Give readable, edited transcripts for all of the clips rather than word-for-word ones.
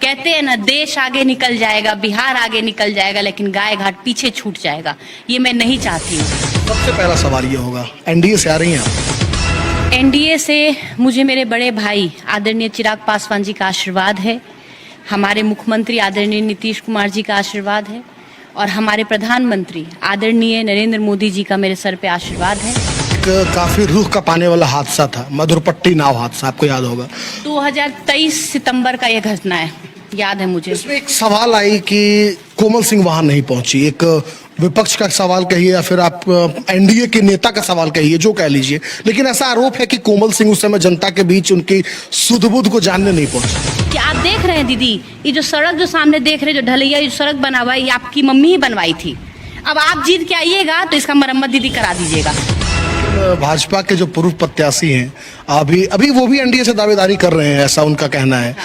कहते हैं ना, देश आगे निकल जाएगा, बिहार आगे निकल जाएगा, लेकिन गाय घाट पीछे छूट जाएगा। ये मैं नहीं चाहती हूँ। सबसे पहला सवाल ये होगा, एनडीए से आ रही हैं आप? एनडीए से मुझे मेरे बड़े भाई आदरणीय चिराग पासवान जी का आशीर्वाद है, हमारे मुख्यमंत्री आदरणीय नीतीश कुमार जी का आशीर्वाद है, और हमारे प्रधानमंत्री आदरणीय नरेंद्र मोदी जी का मेरे सर पे आशीर्वाद है। काफी रूह का पाने वाला हादसा था, मधुरपट्टी नाव हादसा, आपको याद होगा। 2023 सितंबर का यह घटना है, याद है मुझे। इसमें एक सवाल आई कि कोमल सिंह वहां नहीं पहुंची, एक विपक्ष का सवाल कहिए या फिर आप एनडीए के नेता का सवाल कहिए, जो कह लीजिए, लेकिन ऐसा आरोप है कि कोमल सिंह उस समय जनता के बीच उनकी सुध बुध को जानने नहीं पहुंची। क्या आप देख रहे हैं दीदी, ये जो सड़क जो सामने देख रहे हैं, जो ढलैया जो सड़क बना हुआ है, ये आपकी मम्मी ही बनवाई थी। अब आप जीत के आइएगा तो इसका मरम्मत दीदी करा दीजिएगा। भाजपा के जो पूर्व प्रत्याशी हैं अभी वो भी एनडीए से दावेदारी कर रहे हैं, ऐसा उनका कहना है।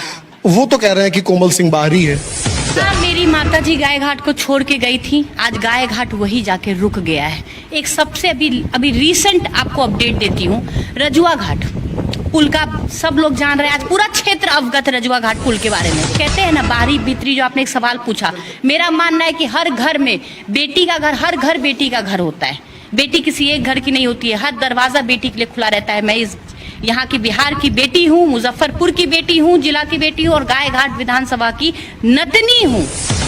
वो तो कह रहे हैं कि कोमल सिंह बाहरी है। हाँ, मेरी माता जी गाय घाट को छोड़ के गई थी, आज गाय घाट वही जाके रुक गया है। एक सबसे अभी रीसेंट आपको अपडेट देती हूँ, रजुआ घाट पुल का सब लोग जान रहे हैं, आज पूरा क्षेत्र अवगत है रजुआ घाट पुल के बारे में। कहते हैं ना, बाहरी भीतरी, जो आपने एक सवाल पूछा, मेरा मानना है कि हर घर में बेटी का घर, हर घर बेटी का घर होता है। बेटी किसी एक घर की नहीं होती है, हर दरवाजा बेटी के लिए खुला रहता है। मैं इस यहाँ की बिहार की बेटी हूँ, मुजफ्फरपुर की बेटी हूँ, जिला की बेटी हूँ, और गायघाट विधानसभा की नतनी हूँ।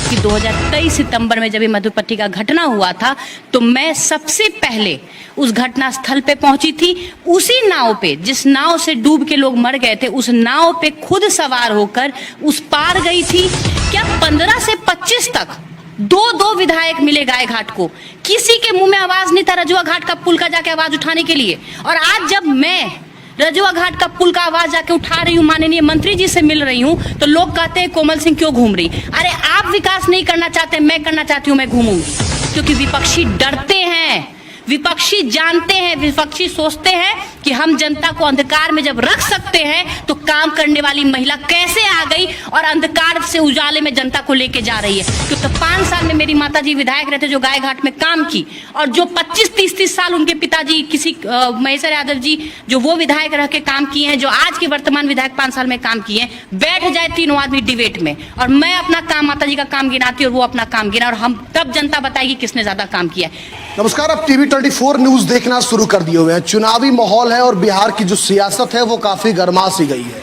कि 2023 सितंबर में जब ये मधुपट्टी का घटना हुआ था, तो मैं सबसे पहले उस घटना स्थल पे पहुंची थी। उसी नाव पे, जिस नाव से डूब के लोग मर गए थे, उस नाव पे खुद सवार होकर उस पार गई थी। क्या 15 से 25 तक दो विधायक मिले गाय घाट को, किसी के मुंह में आवाज नहीं था रजुआ घाट का पुल का जाके आवाज उठाने के लिए। और आज जब मैं रजुआ घाट का पुल का आवाज जाके उठा रही हूँ, माननीय मंत्री जी से मिल रही हूँ, तो लोग कहते हैं कोमल सिंह क्यों घूम रही। अरे आप विकास नहीं करना चाहते, मैं करना चाहती हूँ, मैं घूमूंगी। क्योंकि विपक्षी डरते हैं, विपक्षी जानते हैं, विपक्षी सोचते हैं कि हम जनता को अंधकार में जब रख सकते हैं, तो काम करने वाली महिला कैसे आ गई और अंधकार से उजाले में जनता को लेके जा रही है। क्योंकि 5 साल में मेरी माताजी विधायक रहते, जो गाय घाट में काम की, और जो 25-30 साल उनके पिताजी किसी महेश्वर यादव जी, जो वो विधायक रह के काम किए हैं, जो आज के वर्तमान विधायक 5 साल में काम किए हैं। बैठ जाए तीनों आदमी डिबेट में, और मैं अपना काम, माताजी का काम गिनाती और वो अपना काम गिना, और हम तब जनता बताएगी किसने ज्यादा काम किया है। नमस्कार, आप टीवी 24 न्यूज देखना शुरू कर दिए हुए हैं। चुनावी माहौल है और बिहार की जो सियासत है वो काफी गर्मा सी गई है।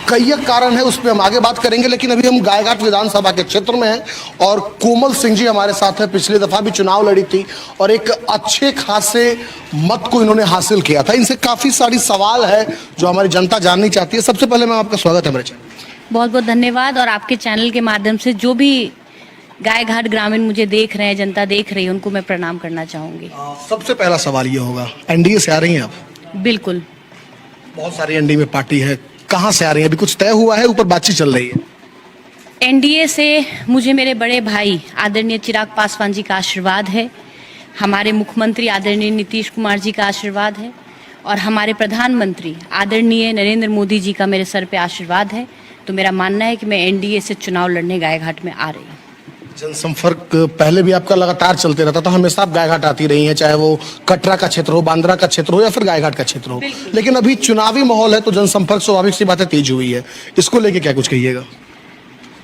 कई एक कारण है, उस पर हम आगे बात करेंगे, लेकिन अभी हम गायघाट विधानसभा के क्षेत्र में हैं और कोमल सिंह जी हमारे साथ हैं। पिछली दफा भी चुनाव लड़ी थी और एक अच्छे खासे मत को इन्होंने हासिल किया था। इनसे काफी सारी सवाल है जो हमारी जनता जाननी चाहती है। सबसे पहले मैं आपका स्वागत है मेरे चैनल। बहुत बहुत धन्यवाद। और आपके चैनल के माध्यम से जो भी गाय घाट ग्रामीण मुझे देख रहे हैं, जनता देख रही है, उनको मैं प्रणाम करना चाहूंगी। सबसे पहला सवाल ये होगा, एनडीए से आ रही हैं आप? बिल्कुल। बहुत सारी एनडीए में पार्टी है, कहाँ से आ रही है? अभी कुछ तय हुआ है, ऊपर बातचीत चल रही है? एनडीए से मुझे मेरे बड़े भाई आदरणीय चिराग पासवान जी का आशीर्वाद है, हमारे मुख्यमंत्री आदरणीय नीतीश कुमार जी का आशीर्वाद है, और हमारे प्रधानमंत्री आदरणीय नरेंद्र मोदी जी का मेरे सर पे आशीर्वाद है। तो मेरा मानना है कि मैं एनडीए से चुनाव लड़ने गायघाट में आ रही हूँ। जनसंपर्क पहले भी आपका लगातार चलते रहता था, हमेशा आप गायघाट आती रही हैं, चाहे वो कटरा का क्षेत्र हो, बांद्रा का क्षेत्र हो या फिर गायघाट का क्षेत्र हो। लेकिन अभी चुनावी माहौल है तो जनसंपर्क स्वाभाविक सी बातें तेज हुई है, इसको लेके क्या कुछ कहिएगा?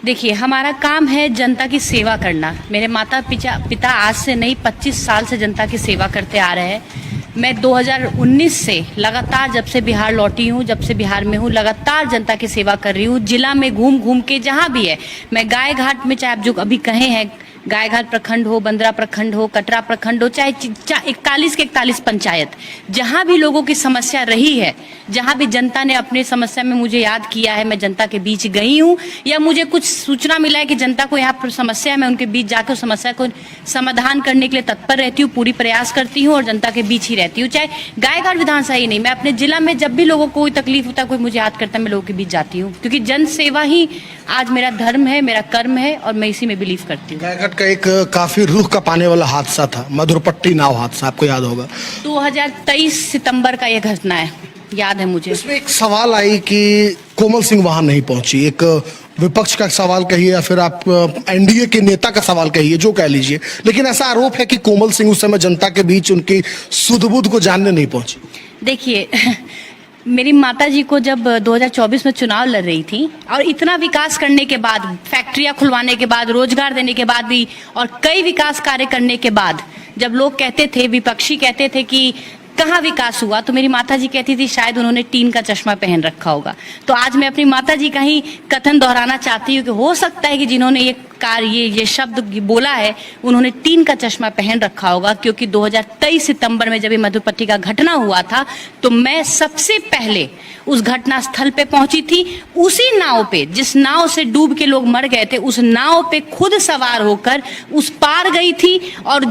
देखिए, हमारा काम है जनता की सेवा करना। मेरे माता पिता आज से नहीं 25 साल से जनता की सेवा करते आ रहे हैं। मैं 2019 से लगातार, जब से बिहार लौटी हूँ, जब से बिहार में हूँ, लगातार जनता की सेवा कर रही हूँ। जिला में घूम घूम के जहाँ भी है, मैं गाय घाट में, चाहे आप जो अभी कहे हैं, गायघाट प्रखंड हो, बंदरा प्रखंड हो, कटरा प्रखंड हो, चाहे 41 के 41 पंचायत, जहाँ भी लोगों की समस्या रही है, जहाँ भी जनता ने अपनी समस्या में मुझे याद किया है, मैं जनता के बीच गई हूँ, या मुझे कुछ सूचना मिला है कि जनता को यहाँ पर समस्या है, मैं उनके बीच जाकर उस समस्या को समाधान करने के लिए तत्पर रहती हूँ, पूरी प्रयास करती हूँ और जनता के बीच ही रहती हूँ। चाहे गायघाट विधानसभा ही नहीं, मैं अपने जिला में जब भी लोगों को कोई तकलीफ होता है, कोई मुझे याद करता है, मैं लोगों के बीच जाती हूँ, क्योंकि जन सेवा ही आज मेरा धर्म है, मेरा कर्म है, और मैं इसी में बिलीव करती हूँ। गायघाट का एक काफी रूह का पाने वाला हादसा था, मधुरपट्टी नाव हादसा, आपको याद होगा। 2023 सितंबर का यह घटना है, याद है मुझे। इसमें एक सवाल आई कि कोमल सिंह वहां नहीं पहुंची, एक विपक्ष का सवाल कहिए या फिर आप एनडीए के नेता का सवाल कहिए, जो कह लीजिए, लेकिन ऐसा आरोप है कि कोमल सिंह उस समय जनता के बीच उनकी सुध बुध को जानने नहीं पहुंची। देखिए, मेरी माताजी को जब 2024 में चुनाव लड़ रही थी और इतना विकास करने के बाद, फैक्ट्रियां खुलवाने के बाद, रोजगार देने के बाद भी और कई विकास कार्य करने के बाद, जब लोग कहते थे, विपक्षी कहते थे कि कहाँ विकास हुआ, तो मेरी माताजी कहती थी शायद उन्होंने टीन का चश्मा पहन रखा होगा। तो आज मैं अपनी माताजी का ही कथन दोहराना चाहती हूँ कि हो सकता है कि जिन्होंने ये शब्द बोला है उन्होंने टीन का चश्मा पहन रखा होगा, क्योंकि 2023 सितंबर में जब ये मधुपट्टी का घटना हुआ था तो मैं सबसे पहले उस घटना स्थल पे पहुंची थी। उसी नाव पे, जिस नाव से डूब के लोग मर गए थे, उस नाव पे खुद सवार होकर उस पार गई थी और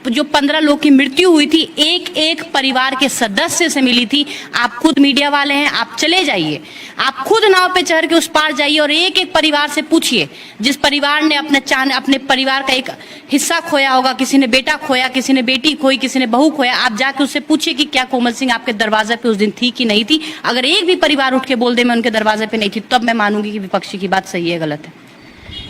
जो 15 लोग की मृत्यु हुई थी, एक एक परिवार के सदस्य से मिली थी। आप खुद मीडिया वाले हैं, आप चले जाइए, आप खुद नाव पे चढ़ के उस पार जाइए और एक एक परिवार से पूछिए, जिस परिवार ने अपने परिवार का एक हिस्सा खोया होगा, किसी ने बेटा खोया, किसी ने बेटी खोई, किसी ने बहू खोया, आप जाके उससे पूछिए कि क्या कोमल सिंह आपके दरवाजे पे उस दिन थी कि नहीं थी। अगर एक भी परिवार उठ के बोल दे मैं उनके दरवाजे पे नहीं थी, तब मैं मानूंगी कि विपक्षी की बात सही है, गलत है।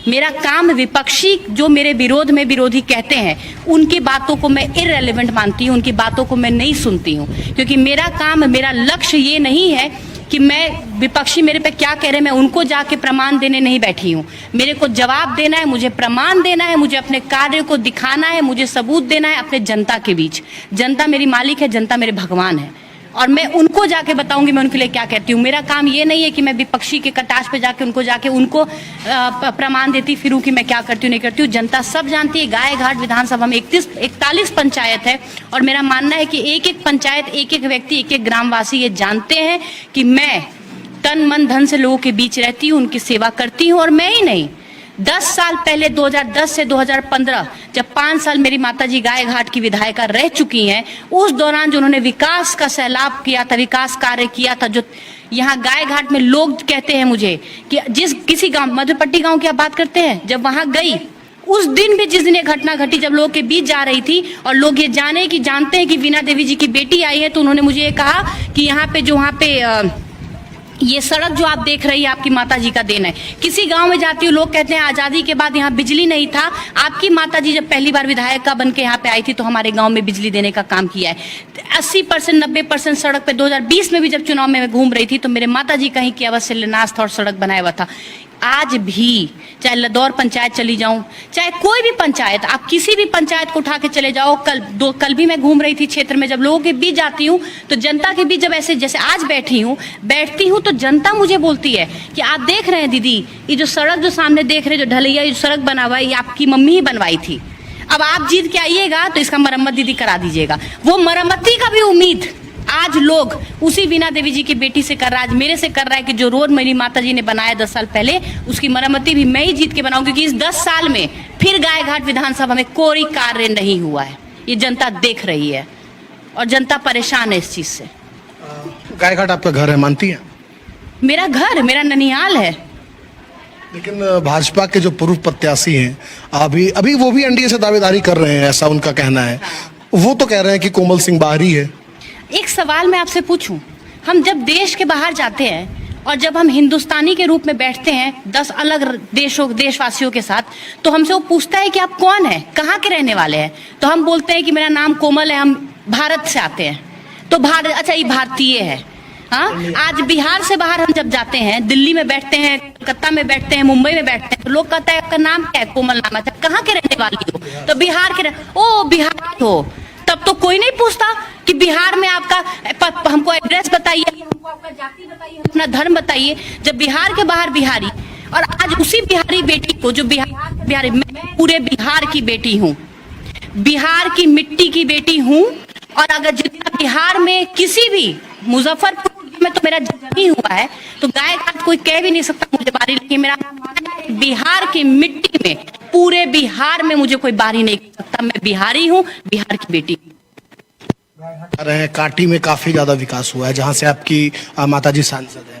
मेरा काम, विपक्षी जो मेरे विरोध में विरोधी कहते हैं उनकी बातों को मैं इररिलेवेंट मानती हूँ, उनकी बातों को मैं नहीं सुनती हूँ, क्योंकि मेरा काम, मेरा लक्ष्य ये नहीं है कि मैं विपक्षी मेरे पे क्या कह रहे हैं मैं उनको जाके प्रमाण देने नहीं बैठी हूँ। मेरे को जवाब देना है, मुझे प्रमाण देना है, मुझे अपने कार्य को दिखाना है, मुझे सबूत देना है अपने जनता के बीच। जनता मेरी मालिक है, जनता मेरे भगवान है और मैं उनको जाके बताऊंगी मैं उनके लिए क्या कहती हूँ। मेरा काम ये नहीं है कि मैं विपक्षी के कटाश पे जाके उनको प्रमाण देती फिरूं कि मैं क्या करती हूँ नहीं करती हूँ। जनता सब जानती है। गायघाट विधानसभा में 41 पंचायत है और मेरा मानना है कि एक एक पंचायत, एक एक व्यक्ति, एक एक ग्रामवासी ये जानते हैं कि मैं तन मन धन से लोगों के बीच रहती हूँ, उनकी सेवा करती हूँ। और मैं ही नहीं, 10 साल पहले 2010 से 2015 जब 5 साल मेरी माताजी गायघाट की विधायिका रह चुकी हैं, उस दौरान जो उन्होंने विकास का सैलाब किया था, विकास कार्य किया था, जो यहाँ गायघाट में लोग कहते हैं मुझे कि किसी गांव, मधुपट्टी गांव की आप बात करते हैं, जब वहां गई उस दिन भी, जिस दिन ये घटना घटी, जब लोगों के बीच जा रही थी और लोग ये जानते हैं कि वीणा देवी जी की बेटी आई है, तो उन्होंने मुझे ये कहा कि यहाँ पे ये सड़क जो आप देख रही है आपकी माताजी का देन है। किसी गांव में जाती हूँ, लोग कहते हैं आजादी के बाद यहाँ बिजली नहीं था, आपकी माताजी जब पहली बार विधायिका बन के यहाँ पे आई थी तो हमारे गांव में बिजली देने का काम किया है। 80% 90% सड़क पे 2020 में भी जब चुनाव में मैं घूम रही थी तो मेरे माताजी कहीं किया हुआ शिलान्यास था और सड़क बनाया हुआ था। आज भी चाहे लदौर पंचायत चली जाऊं, चाहे कोई भी पंचायत, आप किसी भी पंचायत को उठा के चले जाओ। कल भी मैं घूम रही थी क्षेत्र में, जब लोगों के बीच जाती हूँ तो जनता के बीच जब ऐसे जैसे आज बैठती हूँ तो जनता मुझे बोलती है कि आप देख रहे हैं दीदी, ये जो सड़क जो सामने देख रहे हैं, जो ढलैया जो सड़क बना हुआ है, ये आपकी मम्मी ही बनवाई थी। अब आप जीत के आइएगा तो इसका मरम्मत दीदी करा दीजिएगा। वो मरम्मती का भी उम्मीद आज लोग उसी वीणा देवी जी की बेटी से कर रहा है, आज मेरे से कर रहा है कि जो रोड मेरी माताजी ने बनाया 10 साल पहले, उसकी मरम्मती भी मैं ही जीत के बनाऊं, क्योंकि इस 10 साल में फिर गायघाट विधानसभा में कोई कार्य नहीं हुआ है। ये जनता देख रही है और जनता परेशान है इस चीज से। गायघाट आपका घर है, मानती हैं? मेरा घर, मेरा ननिहाल है। लेकिन भाजपा के जो पूर्व प्रत्याशी हैं अभी वो भी एनडीए से दावेदारी कर रहे हैं, ऐसा उनका कहना है। वो तो कह रहे हैं कि कोमल सिंह बाहरी है। एक सवाल मैं आपसे पूछूं, हम जब देश के बाहर जाते हैं और जब हम हिंदुस्तानी के रूप में बैठते हैं 10 अलग देशवासियों के साथ, तो हमसे वो पूछता है कि आप कौन है, कहाँ के रहने वाले हैं, तो हम बोलते हैं कि मेरा नाम कोमल है, हम भारत से आते हैं। तो भारत, अच्छा ये भारतीय है। हाँ, आज बिहार से बाहर हम जब जाते हैं, दिल्ली में बैठते हैं, कलकत्ता में बैठते हैं, मुंबई में बैठते हैं, तो लोग कहते हैं आपका नाम क्या है, कोमल नाम है, कहाँ के रहने वाली हो, तो बिहार के ओ बिहार हो। तब तो कोई नहीं पूछता कि बिहार में आपका हमको एड्रेस बताइए, हमको आपका जाति बताइए, अपना धर्म बताइए। जब बिहार के बाहर बिहारी, और आज उसी बिहारी बेटी को जो बिहारी, मैं पूरे बिहार की बेटी हूँ, बिहार की मिट्टी की बेटी हूँ। और अगर जितना बिहार में किसी भी, मुजफ्फरपुर में तो मेरा जन्म ही हुआ है, तो गायघाट कोई कह भी नहीं सकता मुझे बारी लगी। मेरा बिहार की मिट्टी में, पूरे बिहार में मुझे कोई बारी नहीं कर सकता। मैं बिहारी हूँ, बिहार की बेटी। कांटी में काफी ज्यादा विकास हुआ है, जहां से आपकी माताजी सांसद है।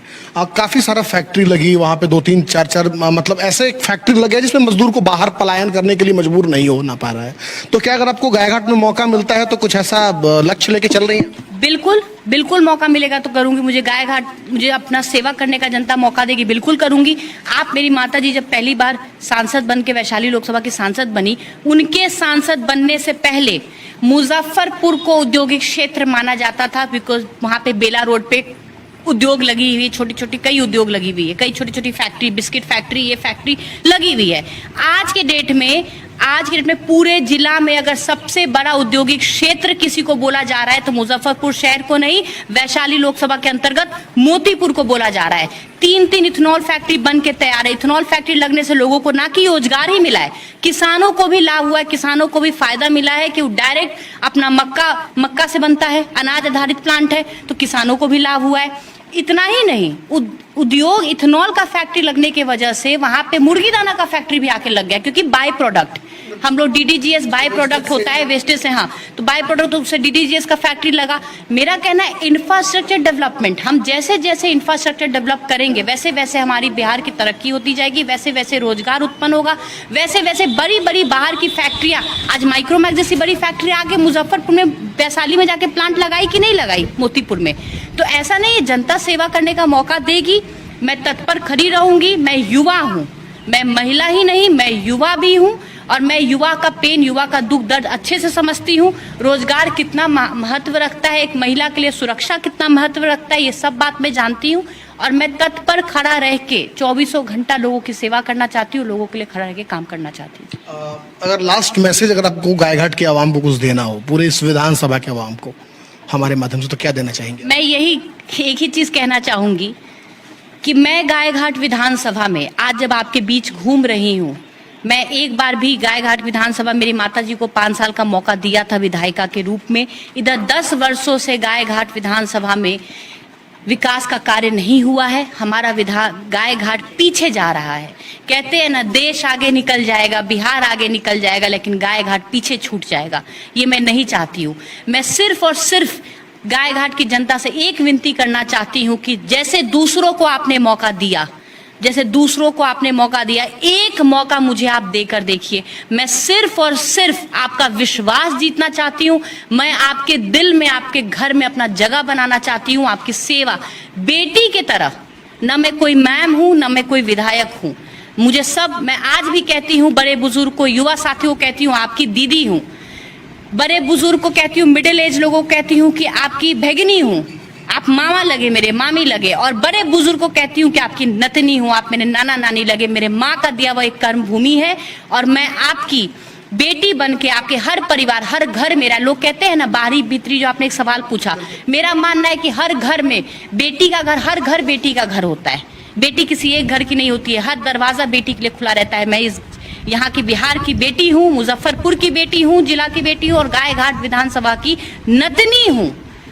काफी सारा फैक्ट्री लगी वहां पे, 2 3 4 4 मतलब ऐसे एक फैक्ट्री लगे जिसमें मजदूर को बाहर पलायन करने के लिए मजबूर नहीं होना पा रहा है। तो क्या अगर आपको गायघाट में मौका मिलता है तो कुछ ऐसा लक्ष्य लेके चल रही है? बिल्कुल बिल्कुल, मौका मिलेगा तो करूंगी। मुझे अपना सेवा करने का जनता मौका देगी, बिल्कुल करूंगी। आप मेरी माताजी जब पहली बार सांसद बन के वैशाली लोकसभा की सांसद बनी, उनके सांसद बनने से पहले मुजफ्फरपुर को औद्योगिक क्षेत्र माना जाता था, बिकॉज वहां पे बेला रोड पे उद्योग लगी हुई है, छोटी छोटी कई उद्योग लगी हुई है, कई छोटी छोटी फैक्ट्री, बिस्किट फैक्ट्री, ये फैक्ट्री लगी हुई है। आज के डेट में पूरे जिला में अगर सबसे बड़ा औद्योगिक क्षेत्र किसी को बोला जा रहा है तो मुजफ्फरपुर शहर को नहीं, वैशाली लोकसभा के अंतर्गत मोतीपुर को बोला जा रहा है। 3 इथेनॉल फैक्ट्री बन के तैयार है। इथेनॉल फैक्ट्री लगने से लोगों को ना कि रोजगार ही मिला है, किसानों को भी लाभ हुआ है, किसानों को भी फायदा मिला है कि वो डायरेक्ट अपना मक्का से बनता है, अनाज आधारित प्लांट है, तो किसानों को भी लाभ हुआ है। इतना ही नहीं, उद्योग इथेनॉल का फैक्ट्री लगने की वजह से वहां पे मुर्गी दाना का फैक्ट्री भी आके लग गया, क्योंकि बाय प्रोडक्ट हम लोग DDGS बाय प्रोडक्ट होता है वेस्टेज से, हाँ, तो बाय प्रोडक्ट उससे DDGS का फैक्ट्री लगा। मेरा कहना है इंफ्रास्ट्रक्चर डेवलपमेंट, हम जैसे जैसे इंफ्रास्ट्रक्चर डेवलप करेंगे वैसे वैसे हमारी बिहार की तरक्की होती जाएगी, वैसे वैसे रोजगार उत्पन्न होगा, वैसे वैसे बड़ी बड़ी बाहर की फैक्ट्रियां, आज माइक्रोमैक्स जैसी बड़ी फैक्ट्री आगे मुजफ्फरपुर में, वैशाली में जाके प्लांट लगाई कि नहीं लगाई, मोतीपुर में। तो ऐसा नहीं है, जनता सेवा करने का मौका देगी, मैं तत्पर खड़ी रहूंगी। मैं युवा हूँ, मैं महिला ही नहीं, मैं युवा भी हूँ, और मैं युवा का पेन, युवा का दुख दर्द अच्छे से समझती हूँ। रोजगार कितना महत्व रखता है, एक महिला के लिए सुरक्षा कितना महत्व रखता है, ये सब बात मैं जानती हूँ। और मैं तत्पर खड़ा रह के 24 घंटा लोगों की सेवा करना चाहती हूँ, लोगों के लिए खड़ा रह के काम करना चाहती हूँ। अगर लास्ट मैसेज अगर आपको गायघाट की आवाम को कुछ देना हो, पूरे इस विधानसभा के आवाम को हमारे माध्यम से, तो क्या देना चाहेंगे? मैं यही एक ही चीज कहना चाहूंगी कि मैं गायघाट विधानसभा में आज जब आपके बीच घूम रही हूँ, मैं एक बार भी गायघाट विधानसभा, मेरी माताजी को 5 साल का मौका दिया था विधायिका के रूप में। इधर 10 वर्षों से गायघाट विधानसभा में विकास का कार्य नहीं हुआ है। हमारा गायघाट पीछे जा रहा है। कहते हैं ना, देश आगे निकल जाएगा, बिहार आगे निकल जाएगा, लेकिन गायघाट पीछे छूट जाएगा। ये मैं नहीं चाहती हूँ। मैं सिर्फ और सिर्फ गायघाट की जनता से एक विनती करना चाहती हूँ कि जैसे दूसरों को आपने मौका दिया, एक मौका मुझे आप देकर देखिए। मैं सिर्फ और सिर्फ आपका विश्वास जीतना चाहती हूँ। मैं आपके दिल में, आपके घर में अपना जगह बनाना चाहती हूँ, आपकी सेवा बेटी के तरह। न मैं कोई मैम हूँ, न मैं कोई विधायक हूँ। मुझे सब, मैं आज भी कहती हूँ बड़े बुजुर्ग को, युवा साथियों को कहती हूँ आपकी दीदी हूँ, बड़े बुजुर्ग को कहती हूँ, मिडिल एज लोगों को कहती हूँ कि आपकी भगिनी हूँ, आप मामा लगे, मेरे मामी लगे, और बड़े बुजुर्ग को कहती हूँ कि आपकी नतनी हूँ, आप मेरे नाना नानी लगे, मेरे माँ का दिया हुआ एक कर्म भूमि है। और मैं आपकी बेटी बन के आपके हर परिवार, हर घर मेरा, लोग कहते हैं ना बाहरी भीतरी, जो आपने एक सवाल पूछा, मेरा मानना है कि हर घर में बेटी का घर, हर घर बेटी का घर होता है। बेटी किसी एक घर की नहीं होती है, हर दरवाजा बेटी के लिए खुला रहता है। मैं इस यहाँ की बिहार की बेटी हूँ, मुजफ्फरपुर की बेटी हूँ, जिला की बेटी हूँ, और गायघाट विधानसभा की नतनी हूँ,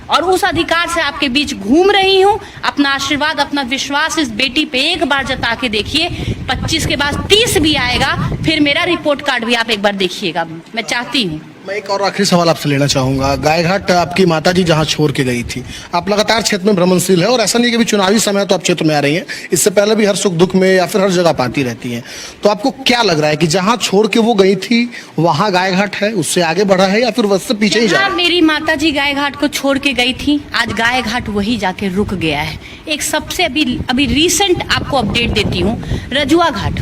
और उस अधिकार से आपके बीच घूम रही हूँ। अपना आशीर्वाद, अपना विश्वास इस बेटी पे एक बार जता के देखिए। 25 के बाद 30 भी आएगा, फिर मेरा रिपोर्ट कार्ड भी आप एक बार देखिएगा। मैं चाहती हूँ। मैं एक और आखिरी सवाल आपसे लेना चाहूंगा। गायघाट आपकी माताजी जहां छोड़ के गई थी, आप लगातार क्षेत्र में भ्रमणशील है, और ऐसा नहीं कि चुनावी समय तो आप क्षेत्र में आ रही हैं, इससे पहले भी हर सुख दुख में या फिर हर जगह पाती रहती हैं। तो आपको क्या लग रहा है कि जहां छोड़ के वो गई थी वहां गायघाट है, उससे आगे बढ़ा है, या फिर उससे पीछे ही जा रहा है? मेरी माताजी गायघाट को छोड़ के गई थी, आज गायघाट वही जाके रुक गया है। एक सबसे अभी रीसेंट आपको अपडेट देती हूँ। रजुआ घाट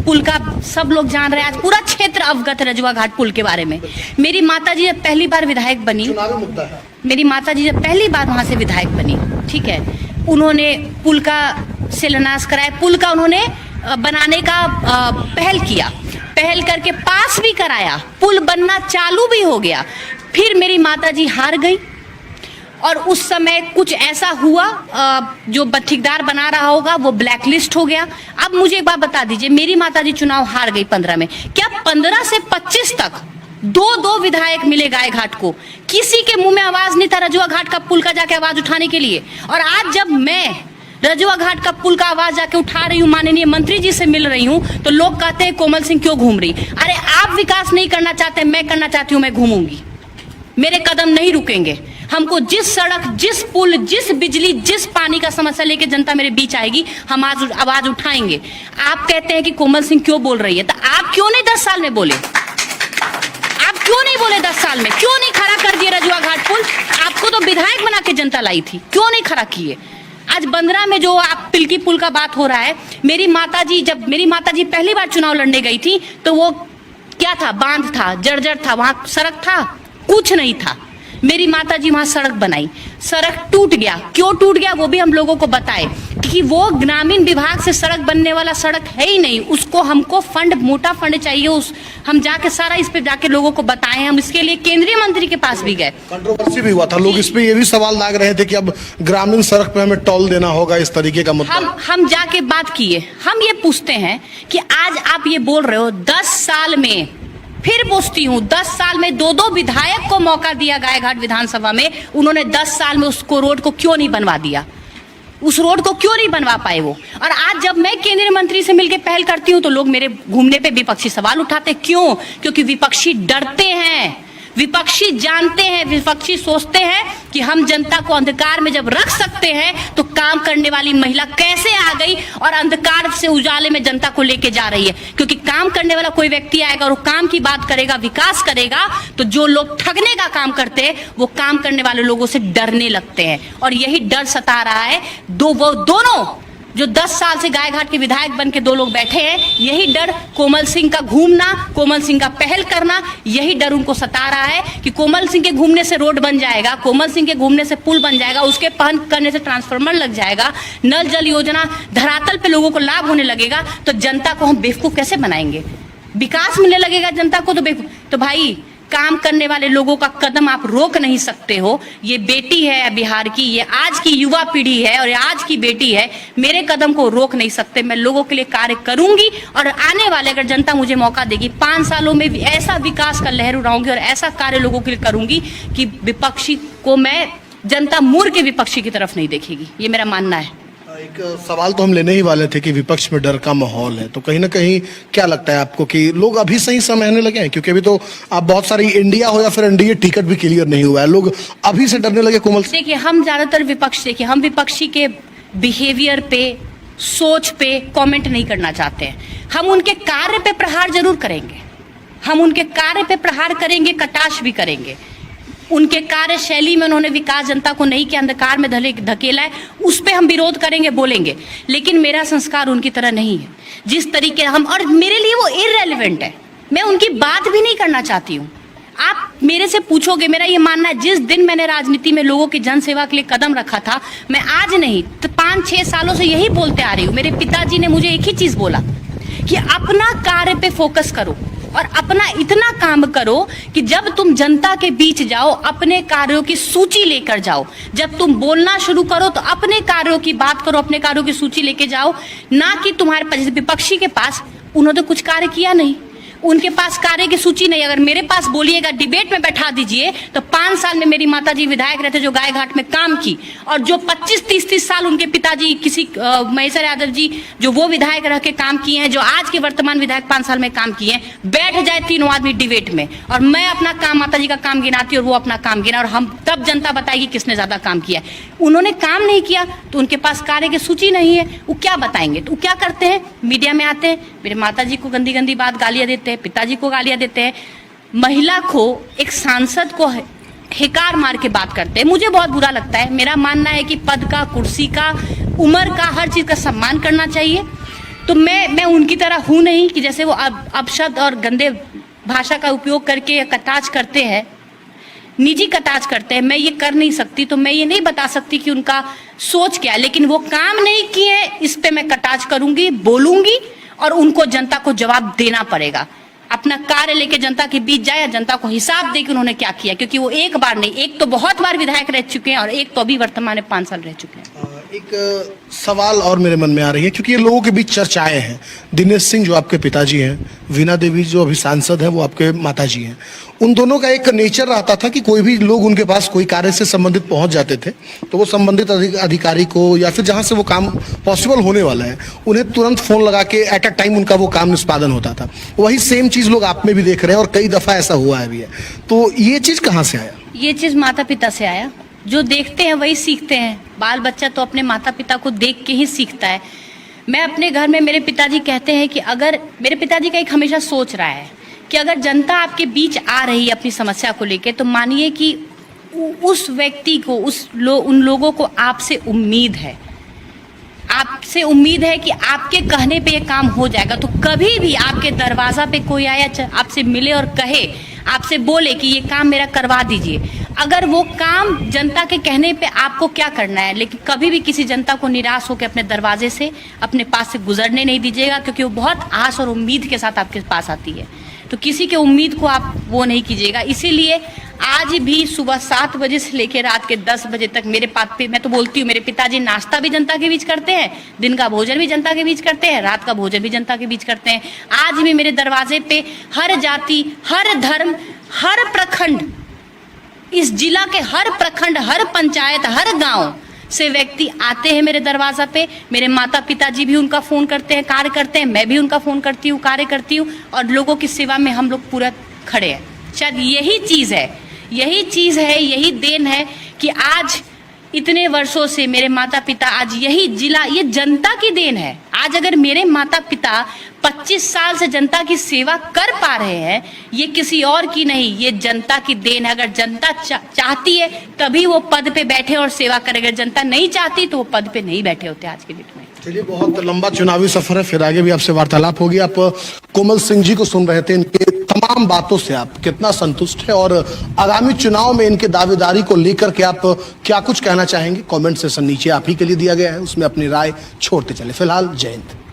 पुल का सब लोग जान रहे हैं, आज पूरा क्षेत्र अवगत है रजुआ घाट पुल के बारे में। मेरी माताजी जब पहली बार विधायक बनी, मेरी माताजी जब पहली बार वहां से विधायक बनी, ठीक है, उन्होंने पुल का शिलान्यास कराया, पुल का उन्होंने बनाने का पहल करके पास भी कराया, पुल बनना चालू भी हो गया। फिर मेरी माताजी हार गई, और उस समय कुछ ऐसा हुआ, जो ठेकेदार बना रहा होगा वो ब्लैकलिस्ट हो गया। अब मुझे एक बात बता दीजिए, मेरी माताजी चुनाव हार गई 15 में, क्या 15 से 25 तक दो विधायक मिले गायघाट को? किसी के मुंह में आवाज नहीं था रजुआ घाट का पुल का जाके आवाज उठाने के लिए। और आज जब मैं रजुआ घाट का पुल का आवाज जाके उठा रही हूँ, माननीय मंत्री जी से मिल रही हूँ, तो लोग कहते हैं कोमल सिंह क्यों घूम रही? अरे आप विकास नहीं करना चाहते, मैं करना चाहती हूँ, मैं घूमूंगी। मेरे कदम नहीं रुकेंगे। हमको जिस सड़क, जिस पुल, जिस बिजली, जिस पानी का समस्या लेके जनता मेरे बीच आएगी, हम आज आवाज उठाएंगे। आप कहते हैं कि कोमल सिंह क्यों बोल रही है, तो आप क्यों नहीं 10 साल में बोले? आप क्यों नहीं बोले 10 साल में? क्यों नहीं खड़ा कर दिए रजुआ घाट पुल? आपको तो विधायक बना के जनता लाई थी, क्यों नहीं खड़ा किए? आज 15 में जो आप पिलकी पुल का बात हो रहा है, मेरी माताजी पहली बार चुनाव लड़ने गई थी, तो वो क्या था? बांध था, जर्जर था, वहां सड़क था, कुछ नहीं था। मेरी माता जी वहां सड़क बनाई, सड़क टूट गया, क्यों टूट गया वो भी हम लोगों को बताए, क्योंकि वो ग्रामीण विभाग से सड़क बनने वाला सड़क है ही नहीं, उसको हमको फंड, मोटा फंड चाहिए, उस हम जाके सारा इस पे जाके लोगों को बताए, हम इसके लिए केंद्रीय मंत्री के पास भी गए। कंट्रोवर्सी भी हुआ था, लोग इस पे ये भी सवाल दाग रहे थे कि अब ग्रामीण सड़क पे हमें टोल देना होगा, इस तरीके का मुद्दा। हम जाके बात किए, हम ये पूछते हैं कि आज आप ये बोल रहे हो 10 साल में, फिर पूछती हूँ 10 साल में दो विधायक को मौका दिया गायघाट विधानसभा में, उन्होंने 10 साल में उसको रोड को क्यों नहीं बनवा दिया, उस रोड को क्यों नहीं बनवा पाए वो। और आज जब मैं केंद्रीय मंत्री से मिलकर पहल करती हूँ तो लोग मेरे घूमने पे विपक्षी सवाल उठाते, क्यों? क्योंकि विपक्षी डरते हैं, विपक्षी जानते हैं, विपक्षी सोचते हैं कि हम जनता को अंधकार में जब रख सकते हैं तो काम करने वाली महिला कैसे आ गई और अंधकार से उजाले में जनता को लेके जा रही है। क्योंकि काम करने वाला कोई व्यक्ति आएगा और वो काम की बात करेगा, विकास करेगा, तो जो लोग ठगने का काम करते हैं वो काम करने वाले लोगों से डरने लगते हैं। और यही डर सता रहा है वो दोनों जो 10 साल से गायघाट के विधायक बन के 2 लोग बैठे हैं, यही डर कोमल सिंह का घूमना, कोमल सिंह का पहल करना, यही डर उनको सता रहा है कि कोमल सिंह के घूमने से रोड बन जाएगा, कोमल सिंह के घूमने से पुल बन जाएगा, उसके पहल करने से ट्रांसफार्मर लग जाएगा, नल जल योजना धरातल पे लोगों को लाभ होने लगेगा, तो जनता को हम बेवकूफ कैसे बनाएंगे? विकास मिलने लगेगा जनता को तो बेवकूफ। तो भाई, काम करने वाले लोगों का कदम आप रोक नहीं सकते हो। ये बेटी है बिहार की, ये आज की युवा पीढ़ी है और आज की बेटी है, मेरे कदम को रोक नहीं सकते। मैं लोगों के लिए कार्य करूंगी और आने वाले, अगर जनता मुझे मौका देगी, 5 सालों में भी ऐसा विकास का लहर उड़ाऊंगी और ऐसा कार्य लोगों के लिए करूंगी कि विपक्षी को मैं, जनता मुड़ के विपक्षी की तरफ नहीं देखेगी। ये मेरा मानना है। एक सवाल तो हम लेने ही वाले थे कि विपक्ष में डर का माहौल है, तो कहीं ना कहीं क्या लगता है आपको कि लोग अभी सही समझने लगे हैं? क्योंकि अभी तो आप बहुत सारी इंडिया हो या फिर एनडीए टिकट भी क्लियर नहीं हुआ है, लोग अभी से डरने लगे कोमल से। देखिए, हम ज्यादातर विपक्ष, देखिए हम विपक्षी के बिहेवियर पे, सोच पे कमेंट नहीं करना चाहते हैं। हम उनके कार्य पे प्रहार जरूर करेंगे, हम उनके कार्य पे प्रहार करेंगे, कटाक्ष भी करेंगे। उनके कार्यशैली में उन्होंने विकास जनता को नहीं किया, अंधकार में धकेला है, उस पे हम विरोध करेंगे, बोलेंगे। लेकिन मेरा संस्कार उनकी तरह नहीं है, जिस तरीके हम, और मेरे लिए वो इररेलेवेंट है, मैं उनकी बात भी नहीं करना चाहती हूँ। आप मेरे से पूछोगे, मेरा ये मानना है, जिस दिन मैंने राजनीति में लोगों की जनसेवा के लिए कदम रखा था, मैं आज नहीं तो 5-6 सालों से यही बोलते आ रही हूँ। मेरे पिताजी ने मुझे एक ही चीज बोला कि अपना कार्य पे फोकस करो और अपना इतना काम करो कि जब तुम जनता के बीच जाओ, अपने कार्यों की सूची लेकर जाओ। जब तुम बोलना शुरू करो तो अपने कार्यों की बात करो, अपने कार्यों की सूची लेके जाओ, ना कि तुम्हारे पास, विपक्षी के पास उन्होंने कुछ कार्य किया नहीं, उनके पास कार्य की सूची नहीं। अगर मेरे पास बोलिएगा, डिबेट में बैठा दीजिए, तो 5 साल में मेरी माताजी विधायक रहते जो गायघाट में काम की, और जो 25-30 साल उनके पिताजी किसी महेश्वर यादव जी जो वो विधायक रह के काम किए हैं, जो आज के वर्तमान विधायक 5 साल में काम किए हैं, बैठ जाए 3 आदमी डिबेट में और मैं अपना काम, माताजी का काम गिनाती और वो अपना काम गिना, और हम तब जनता बताएगी किसने ज्यादा काम किया है। उन्होंने काम नहीं किया तो उनके पास कार्य की सूची नहीं है, वो क्या बताएंगे? तो वो क्या करते हैं, मीडिया में आते हैं, मेरे माताजी को गंदी गंदी बात गालियां देते हैं, पिताजी को गालियां देते हैं, महिला को, एक सांसद को हिकार मार के बात करते हैं। मुझे बहुत बुरा लगता है। मेरा मानना है कि पद का, कुर्सी का, उम्र का, हर चीज का सम्मान करना चाहिए। तो मैं उनकी तरह हूं नहीं कि जैसे वो अपशब्द और गंदे भाषा का उपयोग करके कटाक्ष करते हैं, निजी कटाक्ष करते हैं। मैं ये कर नहीं सकती, तो मैं ये नहीं बता सकती कि उनका सोच क्या है, लेकिन वो काम नहीं किए, इस पे मैं कटाक्ष करूंगी, बोलूंगी और उनको जनता को जवाब देना पड़ेगा। अपना कार्य लेके जनता के बीच जाए, जनता को हिसाब दे कि उन्होंने क्या किया, क्योंकि वो एक बार नहीं, एक तो बहुत बार विधायक रह चुके हैं और एक तो अभी वर्तमान में 5 साल रह चुके हैं। एक सवाल और मेरे मन में आ रही है, क्योंकि ये लोगों के बीच चर्चाएं हैं। दिनेश सिंह जो आपके पिताजी हैं, वीणा देवी जो अभी सांसद हैं वो आपके माताजी हैं, उन दोनों का एक नेचर रहता था कि कोई भी लोग उनके पास कोई कार्य से संबंधित पहुंच जाते थे तो वो संबंधित अधिकारी को या फिर जहां से वो काम पॉसिबल होने वाला है उन्हें तुरंत फोन लगा के एट अ टाइम उनका वो काम निष्पादन होता था। वही सेम चीज लोग आप में भी देख रहे हैं और कई दफा ऐसा हुआ है भी है। तो ये चीज कहाँ से आया? ये चीज माता पिता से आया। जो देखते हैं वही सीखते हैं। बाल बच्चा तो अपने माता पिता को देख के ही सीखता है। मैं अपने घर में, मेरे पिताजी कहते हैं कि अगर, मेरे पिताजी का एक हमेशा सोच रहा है कि अगर जनता आपके बीच आ रही है अपनी समस्या को लेके, तो मानिए कि उस व्यक्ति को, उन लोगों को आपसे उम्मीद है, आपसे उम्मीद है कि आपके कहने पे ये काम हो जाएगा। तो कभी भी आपके दरवाजा पे कोई आया, आपसे मिले और कहे, आपसे बोले कि ये काम मेरा करवा दीजिए, अगर वो काम जनता के कहने पे आपको क्या करना है, लेकिन कभी भी किसी जनता को निराश होकर अपने दरवाजे से, अपने पास से गुजरने नहीं दीजिएगा, क्योंकि वो बहुत आस और उम्मीद के साथ आपके पास आती है। तो किसी के उम्मीद को आप वो नहीं कीजिएगा। इसीलिए आज भी सुबह 7 बजे से लेकर रात के 10 बजे तक मेरे पास पे, मैं तो बोलती हूँ, मेरे पिताजी नाश्ता भी जनता के बीच करते हैं, दिन का भोजन भी जनता के बीच करते हैं, रात का भोजन भी जनता के बीच करते हैं। आज भी मेरे दरवाजे पे हर जाति, हर धर्म, हर प्रखंड, इस जिला के हर प्रखंड, हर पंचायत, हर गांव से व्यक्ति आते हैं मेरे दरवाजा पे। मेरे माता पिताजी भी उनका फोन करते हैं, कार्य करते हैं, मैं भी उनका फोन करती हूँ, कार्य करती हूँ, और लोगों की सेवा में हम लोग पूरा खड़े हैं। शायद यही चीज है, यही देन है कि आज इतने वर्षों से मेरे माता पिता, आज यही जिला, ये जनता की देन है। आज अगर मेरे माता पिता 25 साल से जनता की सेवा कर पा रहे हैं, ये किसी और की नहीं, ये जनता की देन है। अगर जनता चाहती है तभी वो पद पे बैठे और सेवा करे, अगर जनता नहीं चाहती तो वो पद पे नहीं बैठे होते आज के डेट में। चलिए, बहुत लंबा चुनावी सफर है, फिर आगे भी आपसे वार्तालाप होगी। आप कोमल सिंह जी को सुन रहे थे, इनके तमाम बातों से आप कितना संतुष्ट है और आगामी चुनाव में इनके दावेदारी को लेकर के आप क्या कुछ कहना चाहेंगे? कमेंट सेशन नीचे आप ही के लिए दिया गया है, उसमें अपनी राय छोड़ते चले। फिलहाल जय हिंद।